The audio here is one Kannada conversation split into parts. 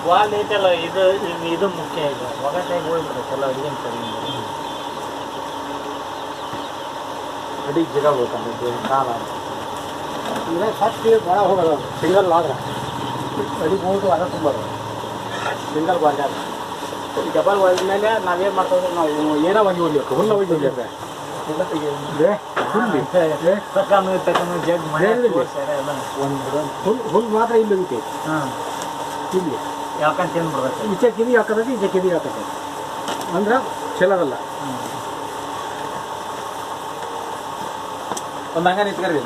ವಾಲ್ ಐತಲ್ಲ ಇದು ಮುಖ್ಯ ಈಗ ಒಗಟಾಗಿ ಹೋಗ್ಬಿಡುತ್ತೆ ಎಲ್ಲ ಅಡುಗೆ ಸರಿ ಅಡಿಗೆ ಜಿಗ ಹೋಗ್ತಾನೆ ಕಾಲ ಈಗ ಫಸ್ಟ್ ಭಾಳ ಹೋಗೋದು ಸಿಂಗಲ್ ಆದ್ರೆ ಅಡಿಗೆ ಹೋಗೋದು ಅದ ತುಂಬೋದು ಸಿಂಗಲ್ ಬಾಂಡೆ ಈ ಡಬಲ್ ಒಯ್ದ ಮೇಲೆ ನಾವೇನು ಮಾಡ್ತಾಯಿದ್ರೆ ನಾವು ಏನೋ ಒಗಿ ಹೊಡಿಬೇಕು ಹುಲ್ಲು ಒಗಿ ಹೊಡಿಯೋದು ಹುಲ್ಲು ಮಾತ್ರ ಇಲ್ಲಿ ಹೋಗಿತಿ ಇಲ್ಲಿ ಯಾಕಂತ ತಿಂದ್ಬಿಡ್ಬೇಕು ಈಚೆ ಕಿದಿ ಹಾಕತೈತಿ ಈಚೆ ಕಿದಿ ಹಾಕತೈತಿ ಅಂದ್ರೆ ಚಲೋದಲ್ಲ ಒಂದು ಹಂಗ ನಿಂತ್ಕರಿ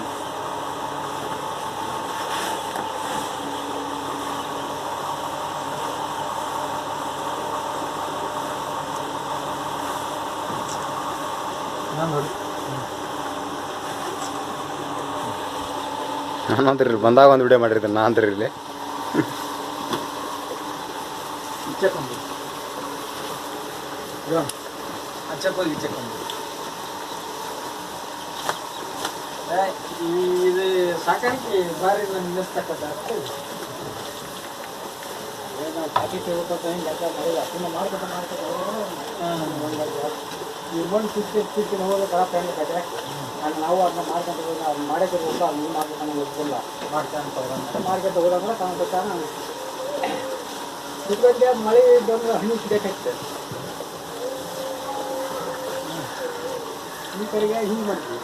ನಾನು ಅಂತೀರಿ ಬಂದಾಗ ಒಂದು ವಿಡಿಯೋ ಮಾಡಿರ್ತೀನಿ ನಾ ಅಂತೀರಿ ಇಲ್ಲಿ ಇದು ಸಾಕಾಣಿಕೆ ಬಾರಿ ನಿಲ್ಲಿಸ್ತಕ್ಕಂಥ ಪ್ಯಾಕೆಟ್ ಹೋಗ್ತಕ್ಕ ಹಿಂಗೆ ಎಲ್ಲ ಮಾಡಿಲ್ಲ ಸುಮ್ಮನೆ ಮಾಡ್ಕೊತ ಇರ್ಬಂದು ಸಿಕ್ಕಿನ ಹೋಗೋದು ಕಳಪ ಹೆಂಗೆ ಕಟ್ಟೆ ನಾವು ಅದನ್ನ ಮಾಡ್ಕೊಂತ ಹೋಗಿ ಅದು ಮಾಡೋಕ್ಕೆ ಹೋಗಿ ಅದು ನೀವು ಮಾಡ್ಕೊಂಡು ಗೊತ್ತಿಲ್ಲ ಮಾಡ್ಕೊಂತ ಹೋಗೋಣ ಮಾರ್ಕೆಟ್ ಹೋಗೋದಂದ್ರೆ ಕಾಣ್ತಾನ ಸಿಕ್ಕಂತೆ ಮಳೆ ಬಂದ್ರೆ ಹಣ್ಣು ಸಿಗಕ್ಕೆ ಈ ಕಡೆಗೆ ಹಿಂಗೆ ಮಾಡ್ತೀವಿ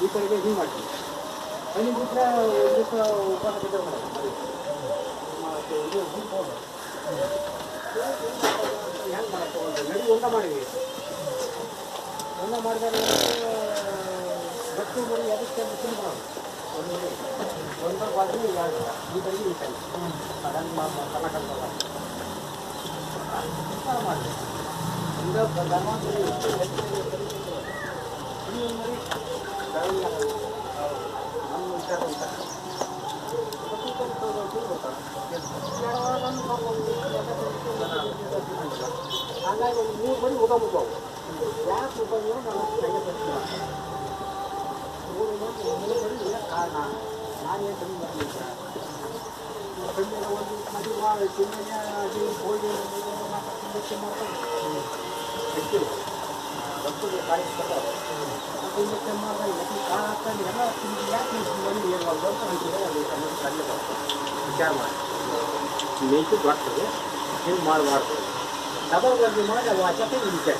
ಈ ಕಡೆಗೆ ಹಿಂಗೆ ಮಾಡ್ತೀವಿ ಹಣ್ಣು ಬಿಟ್ಟರೆ ಇದಕ್ಕೆ ಉಪವಾಸ ಬಿಟ್ಟರೆ ಹೆಂಗೆ ಮಾಡಕ್ಕೆ ನಡಿ ಒಂದ ಮಾಡಿದ್ವಿ ಒಂದ ಮಾಡಿದಾಗ ಬಸ್ಸು ಬರೀ ಅದಕ್ಕೆ ತಿನ್ಬಾರ್ದು ಒಂದು ಬಾಜು ಈ ಕಡೆಗೆ ಈ ಕಡೆ ಅದನ್ನು ಕನ್ನಡ ಮಾಡಿ ಈಗ ಪ್ರಧಾನಮಂತ್ರಿ ನಮ್ಮ ವಿಚಾರ ಹಾಗಾಗಿ ಒಂದು 3 ಬಡಿ ಊಟ ಮುಗ್ದವು ಯಾಕೆ ಊಟ ನಾನು ಬರ್ತೀನಿ 3 ಬಡಿ ಕಾರಣ ನಾನೇನು ಕಮ್ಮಿ ಬರ್ಲಿಲ್ಲ ಕಮ್ಮಿ ಒಂದು ಮದುವೆ ಚಿನ್ನನೆ ಹೋಗಿ ಮಾಡ್ತಾರೆ ಬಸ್ಸಿಗೆ ಕಾಯಿಸ್ತಾರೆ ಇಂಜೆಕ್ಷನ್ ಮಾಡಿದಾಗ ಕಾಳು ಹಾಕ್ಕೊಂಡು ಎಲ್ಲ ತಿಂದು ಯಾಕೆ ಬಂದು ಏನು ಅಂತ ಹೇಳ್ತಿದ್ದಾರೆ ವಿಚಾರ ಮಾಡಿ ಮೇಯ್ತು ಬರ್ತದೆ ಹಿಂಗೆ ಮಾಡಬಾರ್ದು ಡಬಲ್ ವರ್ಗ ಮಾಡಿ ವಾಚಕ್ಕೆ ವಿಚಾರ